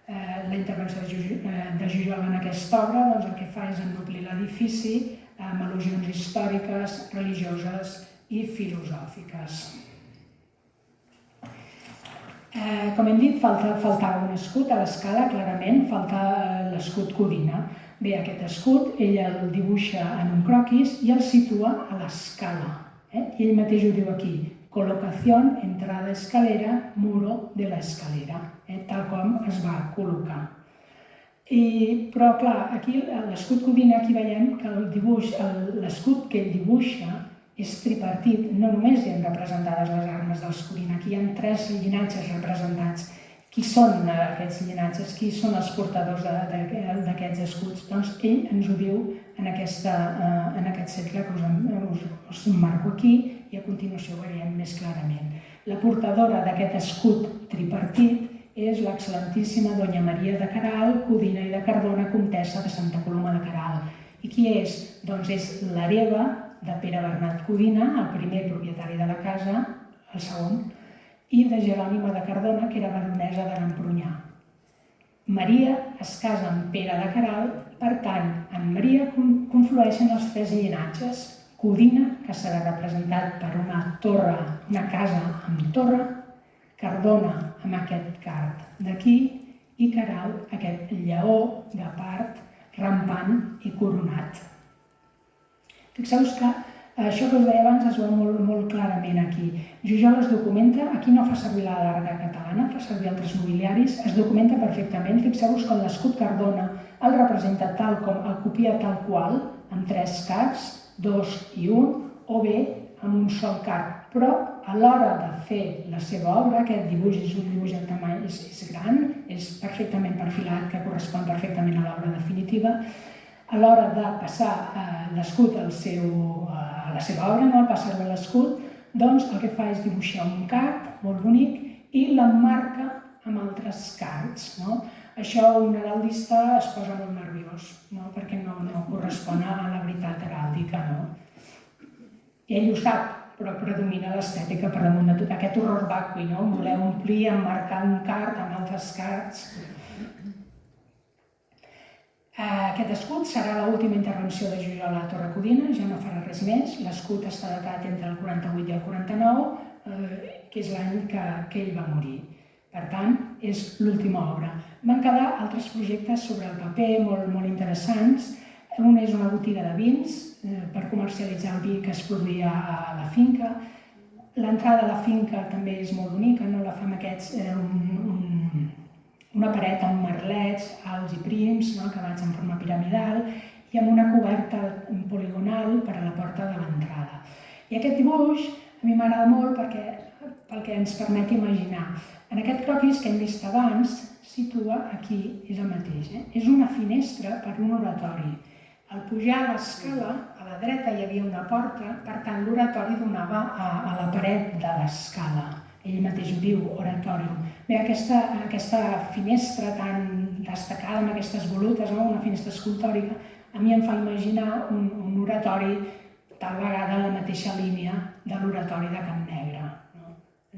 La intervenció de Jujol en aquesta obra el que fa és ennoblir l'edifici amb al·lusions històriques, religioses i filosòfiques. Com hem dit, faltava un escut a l'escala, clarament, falta l'escut Codina. Bé, aquest escut ell el dibuixa en un croquis i el situa a l'escala. I ell mateix ho diu aquí, col·locació, entrada escalera, muro de l'escalera, tal com es va col·locar. Però, clar, aquí l'escut Codina, aquí veiem que el dibuix, l'escut que ell dibuixa és tripartit, no només hi ha representades les armes dels Codina, aquí hi ha 3 llinatges representats. Qui són aquests llinatges? Qui són els portadors d'aquests escuts? Doncs ell ens ho diu en aquest cercle que us marco aquí i a continuació ho veiem més clarament. La portadora d'aquest escut tripartit és l'excel·lentíssima Doña Maria de Queralt, Codina i de Cardona, comtessa de Santa Coloma de Queralt. I qui és? Doncs és l'hereva de Pere Bernat Codina, el primer propietari de la casa, el segon, i de Jerònima de Cardona, que era baronesa de l'Empronyà. Maria es casa amb Pere de Queralt, per tant, en Maria conflueixen els 3 llinatges. Codina, que serà representat per una torre, una casa amb torre, Cardona amb aquest card d'aquí i Queralt aquest lleó, guepard, rampant i coronat. Fixeu-vos que això que us deia abans es veu molt clarament aquí. Jujol es documenta, aquí no fa servir la larga catalana, fa servir altres mobiliaris, es documenta perfectament. Fixeu-vos que l'escut Cardona el representa tal com, el copia tal qual, amb 3 cards, 2 i 1, o bé amb un sol card. Però a l'hora de fer la seva obra, aquest dibuix és un dibuix de tamany, és gran, és perfectament perfilat, que correspon perfectament a l'obra definitiva. A l'hora de passar l'escut a la seva obra, passar-lo a l'escut, doncs el que fa és dibuixar un card molt bonic i l'emmarca amb altres cards. Això un heraldista es posa molt nerviós, perquè no correspon a la veritat heràldica. I ell ho sap, però predomina l'estètica per damunt de tot. Aquest horror vacui, voler omplir, emmarcar un card amb altres cards. Aquest escut serà l'última intervenció de Jujol a la Torre Codina, ja no farà res més. L'escut està datat entre el 48 i el 49, que és l'any que ell va morir. Per tant, és l'última obra. Van quedar altres projectes sobre el paper molt interessants. Un és una botiga de vins per comercialitzar el vi que es produïa a la finca. L'entrada a la finca també és molt bonica, la fa amb aquests, una paret amb merlets alts i prims, acabats en forma piramidal, i amb una coberta poligonal per a la porta de l'entrada. I aquest dibuix a mi m'agrada molt pel que ens permet imaginar. En aquest croquis que hem vist abans, situa aquí, és el mateix. És una finestra per un oratori. Al pujar l'escala, a la dreta hi havia una porta, per tant l'oratori donava a la paret de l'escala. Ell mateix ho diu, oratorium. Bé, aquesta finestra tan destacada amb aquestes volutes, una finestra escultòrica, a mi em fa imaginar un oratori tal vegada en la mateixa línia de l'oratori de Can Negre.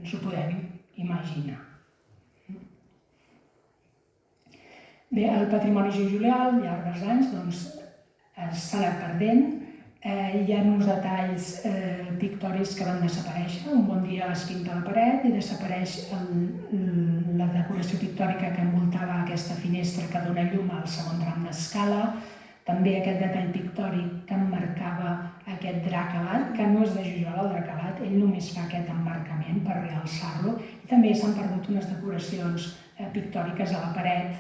Ens ho podem imaginar. Bé, el patrimoni julià al llarg dels anys s'ha anat perdent. Hi ha uns detalls pictòrics que van desaparèixer. Un bon dia es pinta la paret i desapareix la decoració pictòrica que envoltava aquesta finestra que dona llum al segon tram d'escala. També aquest detall pictòric que emmarcava aquest drac alat, que no és de Jujol el drac alat, ell només fa aquest emmarcament per realçar-lo. I també s'han perdut unes decoracions pictòriques a la paret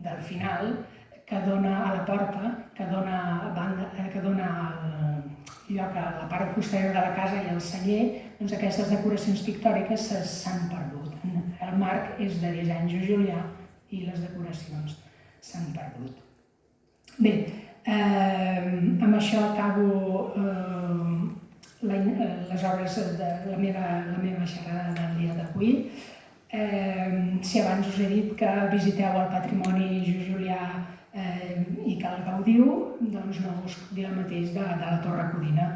del final, que dona a la porta, que dona lloc a la part posterior de la casa i al celler, doncs aquestes decoracions pictòriques s'han perdut. El marc és de disseny julià i les decoracions s'han perdut. Bé, amb això acabo les obres de la meva xerrada del dia d'avui. Si abans us he dit que visiteu el patrimoni julià i que el gaudiu, doncs no us puc dir el mateix de la Torre Codina.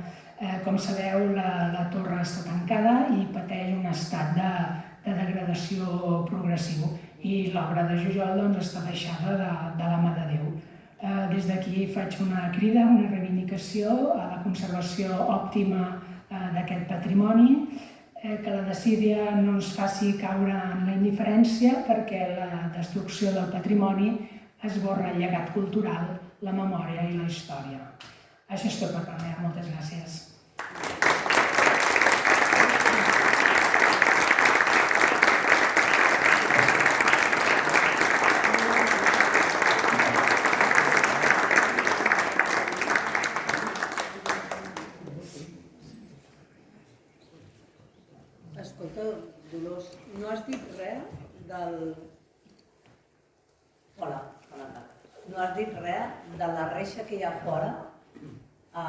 Com sabeu, la torre està tancada i pateix un estat de degradació progressiu i l'obra de Jujol està deixada de la mà de Déu. Des d'aquí faig una crida, una reivindicació a la conservació òptima d'aquest patrimoni, que la desídia no ens faci caure en la indiferència perquè la destrucció del patrimoni esborra el llegat cultural, la memòria i la història. Això és tot per part meva. Moltes gràcies. Escolta, Dolors, no has dit res del... Hola, bona tarda. No has dit res de la reixa que hi ha fora, a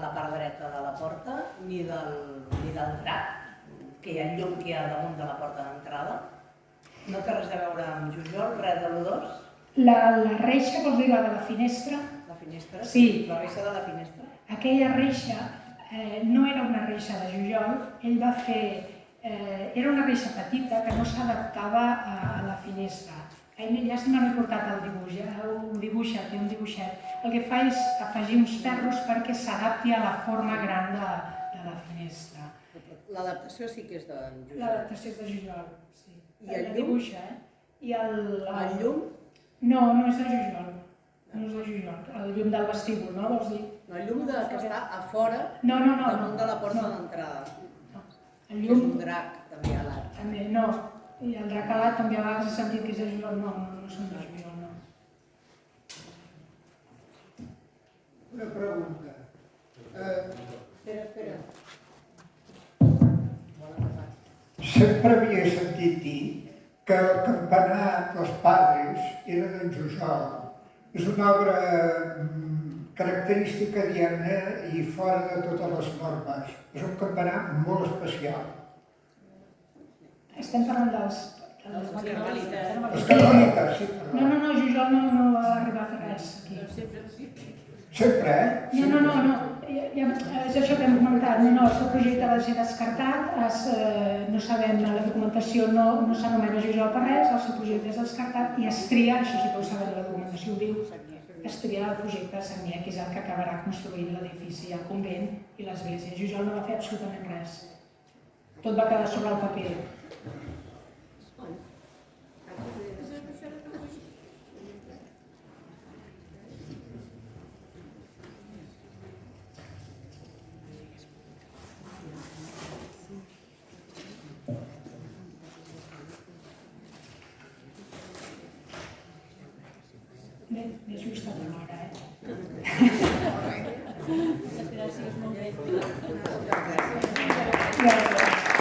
la part dreta de la porta, ni del drac, que hi ha llum que hi ha damunt de la porta d'entrada. No té res a veure amb Jujol, res de l'O2? La reixa, vols dir la de la finestra? La finestra? Sí. La reixa de la finestra? Aquella reixa no era una reixa de Jujol, ell va fer... Era una reixa petita que no s'adaptava a la finestra. Ja se m'ha recordat el dibuix, ho dibuixa, té un dibuixet. El que fa és afegir uns ferros perquè s'adapti a la forma gran de la finestra. L'adaptació sí que és de Jujol. L'adaptació és de Jujol, sí. I el llum? Dibuixa, I el llum? No, no és de Jujol. No és de Jujol. El llum del vestíbul, no vols dir? No, el llum que està a fora, damunt de la porta d'entrada. El llum... És un drac, també, a l'art. També, no. I el drac alat també a vegades he sentit que és de Jujol. No són de Jujol, no. Una pregunta. Espera. Sempre havia sentit dir que el campanar dels Padres era d'en Jujol. És una obra característica, diguem-ne, i fora de totes les normes. És un campanar molt especial. Estem parlant dels... Els carmelites. Els carmelites, sí, perdó. No, Jujol no va arribar a fer res aquí. Sempre, No. És això que hem comentat. No, el seu projecte va ser descartat, no sabem, la documentació no s'anomena Jujol per res, el seu projecte és descartat i es tria, això sí que ho sabem, la documentació ho diu, es tria el projecte de Sagnier, que és el que acabarà construint l'edifici, el convent i l'església. Jujol no va fer absolutament res. Tot va quedar sobre el paper. Bé, just a l'hora, Gràcies, molt bé. Gràcies.